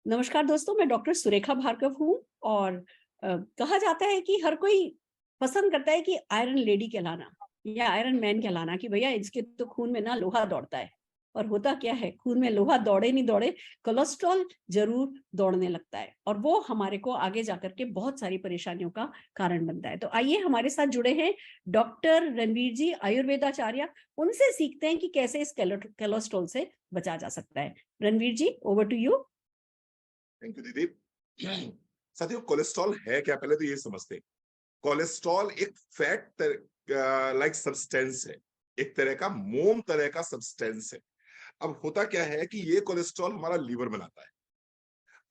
नमस्कार दोस्तों, मैं डॉक्टर सुरेखा भार्गव हूँ और कहा जाता है कि हर कोई पसंद करता है कि आयरन लेडी कहलाना या आयरन मैन कहलाना कि भैया इसके तो खून में ना लोहा दौड़ता है। और होता क्या है, खून में लोहा दौड़े नहीं दौड़े, कोलेस्ट्रॉल जरूर दौड़ने लगता है और वो हमारे को आगे जाकर के बहुत सारी परेशानियों का कारण बनता है। तो आइए, हमारे साथ जुड़े हैं डॉक्टर रणवीर जी, आयुर्वेदाचार्य। उनसे सीखते हैं कि कैसे इस कोलेस्ट्रॉल से बचा जा सकता है। Ranveer ji, over to you. Thank you दीदी। साथियों, कोलेस्ट्रॉल है क्या, पहले तो ये समझते हैं। कोलेस्ट्रॉल एक फैट लाइक सब्सटेंस है, एक तरह का मोम तरह का सब्सटेंस है। अब होता क्या है कि ये कोलेस्ट्रॉल हमारा लीवर बनाता है।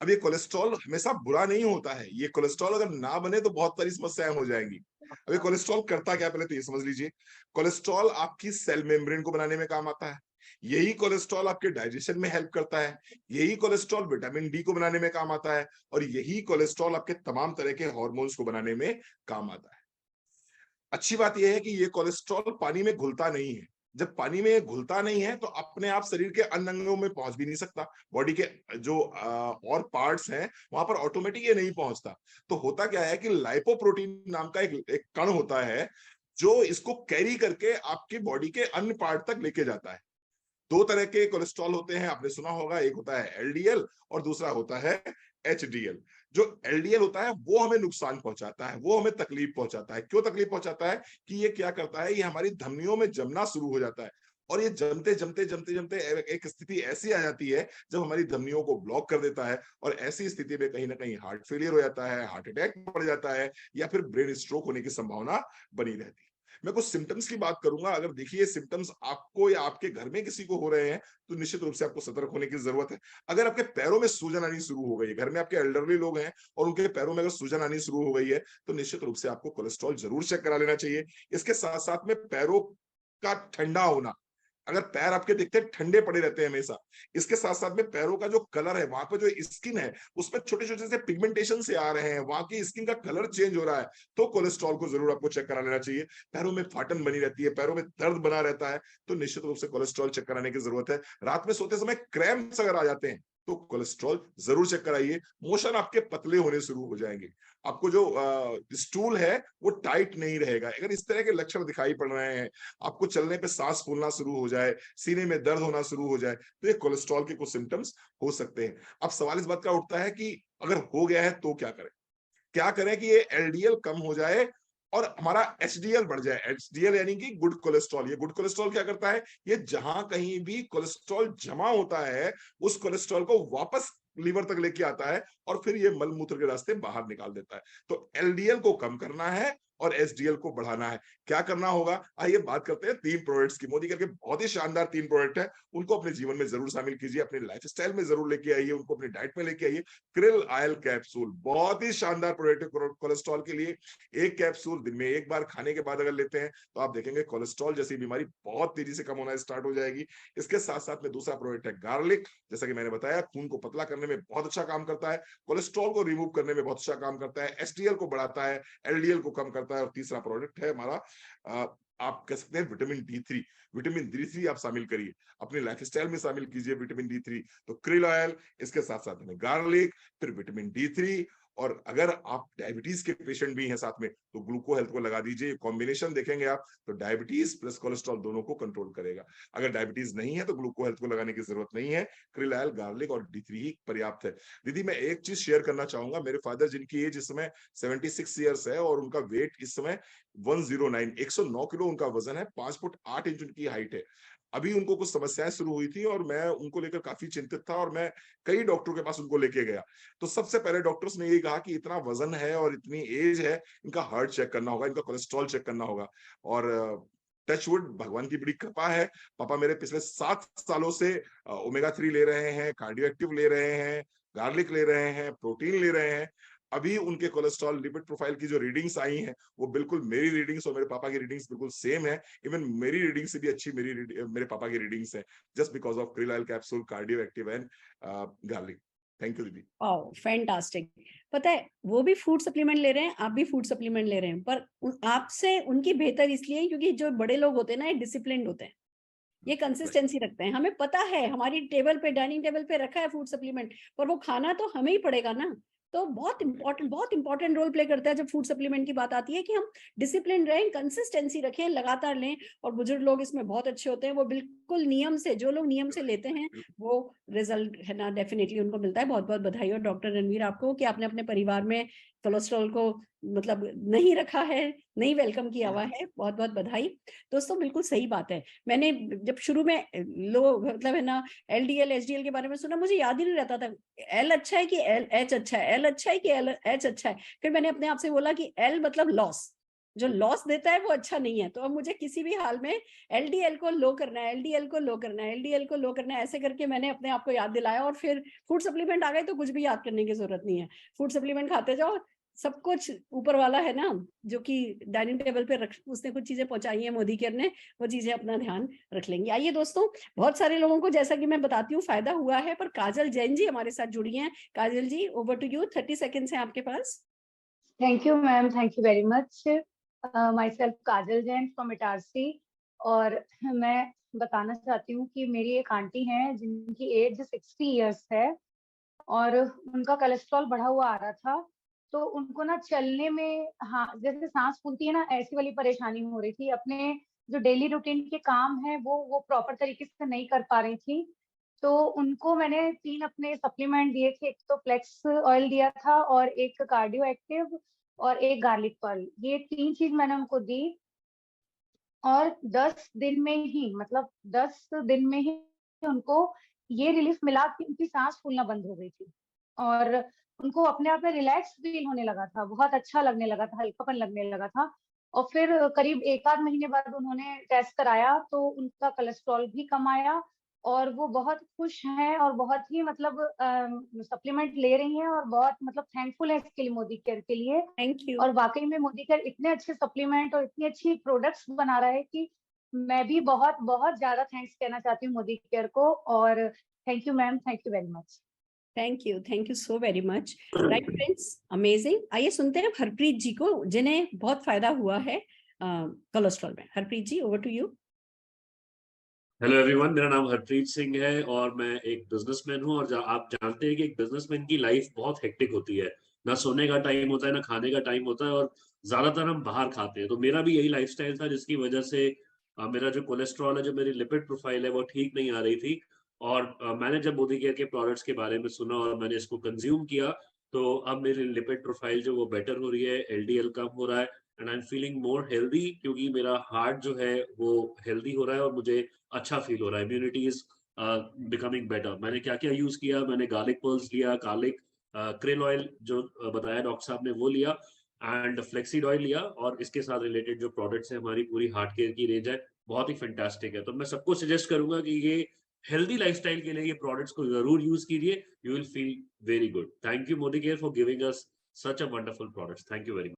अब ये कोलेस्ट्रॉल हमेशा बुरा नहीं होता है, ये कोलेस्ट्रॉल अगर ना बने तो बहुत सारी समस्याएं हो जाएंगी। अब ये कोलेस्ट्रॉल करता क्या, पहले तो ये समझ लीजिए। कोलेस्ट्रॉल आपकी सेल मेम्ब्रेन को बनाने में काम आता है। यही कोलेस्ट्रॉल आपके डाइजेशन में हेल्प करता है। यही कोलेस्ट्रॉल विटामिन डी को बनाने में काम आता है। और यही कोलेस्ट्रॉल आपके तमाम तरह के हार्मोन्स को बनाने में काम आता है। अच्छी बात यह है कि ये कोलेस्ट्रॉल पानी में घुलता नहीं है। जब पानी में घुलता नहीं है तो अपने आप शरीर के अन्य अंगों में पहुंच भी नहीं सकता। बॉडी के जो और पार्ट्स हैं वहां पर ऑटोमेटिक ये नहीं पहुंचता। तो होता क्या है कि लाइपोप्रोटीन नाम का एक कण होता है जो इसको कैरी करके आपकी बॉडी के अन्य पार्ट तक लेके जाता है। दो तरह के कोलेस्ट्रॉल होते हैं, आपने सुना होगा। एक होता है एलडीएल और दूसरा होता है एचडीएल। जो एलडीएल होता है वो हमें नुकसान पहुंचाता है, वो हमें तकलीफ पहुंचाता है। क्यों तकलीफ पहुंचाता है? कि ये क्या करता है, ये हमारी धमनियों में जमना शुरू हो जाता है। और ये जमते जमते जमते जमते एक स्थिति ऐसी आ जाती है जब हमारी धमनियों को ब्लॉक कर देता है। और ऐसी स्थिति में कहीं ना कहीं हार्ट फेलियर हो जाता है, हार्ट अटैक बढ़ जाता है, या फिर ब्रेन स्ट्रोक होने की संभावना बनी रहती है। मैं कुछ सिम्टम्स की बात करूंगा। अगर देखिए सिम्टम्स आपको या आपके घर में किसी को हो रहे हैं तो निश्चित रूप से आपको सतर्क होने की जरूरत है। अगर आपके पैरों में सूजन आनी शुरू हो गई है, घर में आपके एल्डरली लोग हैं और उनके पैरों में अगर सूजन आनी शुरू हो गई है, तो निश्चित रूप से आपको कोलेस्ट्रॉल जरूर चेक करा लेना चाहिए। इसके साथ साथ में पैरों का ठंडा होना, अगर पैर आपके दिखते ठंडे पड़े रहते हैं हमेशा। इसके साथ साथ में पैरों का जो कलर है, वहां पर जो स्किन है उसमें छोटे छोटे से पिगमेंटेशन से आ रहे हैं, वहां की स्किन का कलर चेंज हो रहा है, तो कोलेस्ट्रॉल को जरूर आपको चेक करा लेना चाहिए। पैरों में फाटन बनी रहती है, पैरों में दर्द बना रहता है, तो निश्चित रूप से कोलेस्ट्रॉल चेक कराने की जरूरत है। रात में सोते समय क्रैम्प्स अगर आ जाते हैं तो कोलेस्ट्रॉल जरूर चेक कराइए। मोशन आपके पतले होने शुरू हो जाएंगे, आपको जो स्टूल है वो टाइट नहीं रहेगा। अगर इस तरह के लक्षण दिखाई पड़ रहे हैं, आपको चलने पे सांस फूलना शुरू हो जाए, सीने में दर्द होना शुरू हो जाए, तो ये कोलेस्ट्रॉल के कुछ सिम्टम्स हो सकते हैं। अब सवाल इस बात का उठता है कि अगर हो गया है तो क्या करें? क्या करें कि ये एलडीएल कम हो जाए और हमारा एचडीएल बढ़ जाए। एचडीएल यानी कि गुड कोलेस्ट्रॉल। ये गुड कोलेस्ट्रॉल क्या करता है, ये जहां कहीं भी कोलेस्ट्रॉल जमा होता है उस कोलेस्ट्रॉल को वापस लीवर तक लेके आता है और फिर ये मल मूत्र के रास्ते बाहर निकाल देता है। तो एलडीएल को कम करना है और एचडीएल को बढ़ाना है। क्या करना होगा, आइए बात करते हैं 3 प्रोडक्ट्स की। मोदी करके बहुत ही शानदार 3 प्रोडक्ट है, उनको अपने जीवन में जरूर शामिल कीजिए, अपने लाइफस्टाइल में जरूर लेके आइए, उनको अपनी डाइट में लेके आइए। क्रिल ऑयल कैप्सूल बहुत ही शानदार प्रोडक्ट है कोलेस्ट्रॉल के लिए। एक कैप्सूल दिन में एक बार खाने के बाद अगर लेते हैं तो आप देखेंगे कोलेस्ट्रॉल जैसी बीमारी बहुत तेजी से कम होना स्टार्ट हो जाएगी। इसके साथ साथ में दूसरा प्रोडक्ट है गार्लिक। जैसा कि मैंने बताया, खून को पतला करने में बहुत अच्छा काम करता है, कोलेस्ट्रॉल को रिमूव करने में बहुत अच्छा काम करता है, एचडीएल को बढ़ाता है, एलडीएल को कम करता है। और तीसरा प्रोडक्ट है हमारा आप कह सकते हैं विटामिन डी3। विटामिन डी3 आप शामिल करिए, अपने लाइफस्टाइल में शामिल कीजिए विटामिन डी3। तो क्रिल ऑयल, इसके साथ साथ में गार्लिक, फिर विटामिन डी3। और अगर आप डायबिटीज के पेशेंट भी हैं साथ में तो ग्लूको हेल्थ को लगा दीजिए। कॉम्बिनेशन देखेंगे आप तो डायबिटीज प्लस कोलेस्ट्रॉल दोनों को कंट्रोल करेगा। अगर डायबिटीज नहीं है तो ग्लूको हेल्थ को लगाने की जरूरत नहीं है, क्रिल ऑयल, गार्लिक और डी3 ही पर्याप्त है। दीदी, मैं एक चीज शेयर करना चाहूंगा। मेरे फादर, जिनकी एज इस समय 76 ईयर्स है और उनका वेट इस समय 109 109 किलो उनका वजन है, 5 फुट 8 इंच उनकी हाइट है। अभी उनको कुछ समस्याएं शुरू हुई थी और मैं उनको लेकर काफी चिंतित था और मैं कई डॉक्टरों के पास उनको लेके गया। तो सबसे पहले डॉक्टर्स ने यही कहा कि इतना वजन है और इतनी एज है, इनका हार्ट चेक करना होगा, इनका कोलेस्ट्रॉल चेक करना होगा। और टचवुड, भगवान की बड़ी कृपा है, पापा मेरे पिछले 7 सालों से ओमेगा 3 ले रहे हैं, कार्डियो एक्टिव ले रहे हैं, गार्लिक ले रहे हैं, प्रोटीन ले रहे हैं। अभी उनके कोलेस्ट्रॉल लिपिड प्रोफाइल की जो रीडिंग्स आई हैं वो बिल्कुल मेरी रीडिंग्स और मेरे पापा की रीडिंग्स बिल्कुल सेम है। इवन मेरी रीडिंग से भी अच्छी मेरे पापा की रीडिंग्स है, just because of krill oil capsule, cardio active and garlic. Thank you दीदी। Oh fantastic. पता है, वो भी फूड सप्लीमेंट ले रहे हैं, आप भी फूड सप्लीमेंट ले रहे हैं, पर आपसे उनकी बेहतर इसलिए क्योंकि जो बड़े लोग होते हैं ना, ये डिसिप्लिन्ड होते हैं। ये कंसिस्टेंसी रखते हैं। हमें पता है हमारी टेबल पे, डाइनिंग टेबल पे रखा है फूड सप्लीमेंट, पर वो खाना तो हमें ही पड़ेगा ना। तो बहुत इंपॉर्टेंट रोल प्ले करता है जब फूड सप्लीमेंट की बात आती है कि हम डिसिप्लिन रहें, कंसिस्टेंसी रखें, लगातार लें। और बुजुर्ग लोग इसमें बहुत अच्छे होते हैं, वो बिल्कुल नियम से, जो लोग नियम से लेते हैं वो रिजल्ट है ना डेफिनेटली उनको मिलता है। बहुत बहुत बधाई। और डॉक्टर रणवीर आपको कि आपने अपने परिवार में कोलेस्ट्रॉल को मतलब नहीं रखा है, नहीं वेलकम किया हुआ है, बहुत बहुत बधाई। दोस्तों बिल्कुल सही बात है। मैंने जब शुरू में लो मतलब है ना LDL HDL के बारे में सुना, मुझे याद ही नहीं रहता था एल अच्छा है कि एच अच्छा है, एल अच्छा है कि एल एच अच्छा है। फिर मैंने अपने आप से बोला कि एल मतलब लॉस, जो लॉस देता है वो अच्छा नहीं है। तो अब मुझे किसी भी हाल में LDL को लो करना है, LDL को लो करना है, LDL को लो करना है, ऐसे करके मैंने अपने आप को याद दिलाया। और फिर फूड सप्लीमेंट आ गए तो कुछ भी याद करने की जरूरत नहीं है, फूड सप्लीमेंट खाते जाओ, सब कुछ ऊपर वाला है ना जो कि डाइनिंग टेबल पे रख, उसने कुछ चीजें पहुंचाई हैं मोदी केयर ने, वो चीजें अपना ध्यान रख लेंगे। आइए दोस्तों, बहुत सारे लोगों को जैसा कि मैं बताती हूँ फायदा हुआ है, पर काजल जैन जी हमारे साथ जुड़ी हैं। Kajal ji over to you, 30 seconds हैं आपके पास। Thank you ma'am, thank you very much. Myself Kajal Jain from Itarsi. और मैं बताना चाहती हूँ कि मेरी एक आंटी हैं जिनकी एज 60 ईयर्स है और उनका कोलेस्ट्रॉल बढ़ा हुआ आ रहा था। तो उनको ना चलने में, हाँ, जैसे सांस फूलती है ना, ऐसी वाली परेशानी हो रही थी। अपने जो डेली रूटीन के काम है वो प्रॉपर तरीके से नहीं कर पा रही थी। तो उनको मैंने 3 अपने सप्लीमेंट दिए थे। एक तो फ्लेक्स ऑयल दिया था और एक कार्डियो एक्टिव और एक गार्लिक पर्ल। ये 3 चीज मैंने उनको दी और 10 दिन में ही, मतलब 10 दिन में ही उनको ये रिलीफ मिला कि उनकी सांस फूलना बंद हो गई थी और उनको अपने आप में रिलैक्स फील होने लगा था, बहुत अच्छा लगने लगा था, हल्कापन लगने लगा था। और फिर करीब 1 आध महीने बाद उन्होंने टेस्ट कराया तो उनका कोलेस्ट्रॉल भी कम आया और वो बहुत खुश हैं और बहुत ही मतलब सप्लीमेंट ले रही हैं और बहुत मतलब थैंकफुल है इसके लिए, मोदी केयर के लिए। Thank you. और वाकई में मोदी केयर इतने अच्छे सप्लीमेंट और इतनी अच्छी प्रोडक्ट्स बना रहा है कि मैं भी बहुत बहुत ज्यादा थैंक्स कहना चाहती हूँ मोदी केयर को। और thank you ma'am, thank you very much. Thank you so very much. Right friends, amazing. आइए सुनते हैं हरप्रीत जी को जिन्हें बहुत फायदा हुआ है कोलेस्ट्रॉल में। Harpreet ji over to you. Hello everyone, मेरा नाम हरप्रीत सिंह है और मैं एक बिजनेसमैन हूं। और आप जानते हैं कि एक बिजनेसमैन की लाइफ बहुत हेक्टिक होती है, ना सोने का टाइम होता है ना खाने का टाइम होता है और ज्यादातर हम बाहर खाते हैं। तो मेरा भी यही लाइफस्टाइल था जिसकी वजह से मेरा जो कोलेस्ट्रॉल है, जो मेरी लिपिड प्रोफाइल है वो ठीक नहीं आ रही थी। और मैंने जब मोदी केयर के प्रोडक्ट्स के बारे में सुना और मैंने इसको कंज्यूम किया तो अब मेरी लिपिड प्रोफाइल जो वो बेटर हो रही है, LDL कम हो रहा है and I am feeling more healthy, क्योंकि मेरा हार्ट जो है वो हेल्दी हो रहा है और मुझे अच्छा फील हो रहा है। Immunity is becoming better. मैंने क्या क्या यूज किया, मैंने गार्लिक पर्ल्स लिया, गार्लिक क्रेल ऑयल जो बताया डॉक्टर साहब ने वो लिया एंड फ्लेक्सीड ऑयल लिया, और इसके साथ रिलेटेड जो प्रोडक्ट्स है, हमारी पूरी हार्ट केयर की रेंज है, बहुत ही फैंटास्टिक है। तो मैं सबको सजेस्ट करूंगा कि ये हेल्दी लाइफस्टाइल के लिए ये प्रोडक्ट्स को जरूर यूज कीजिए, you will feel very good. Thank you Modi care for giving us such a wonderful products. Thank you very much.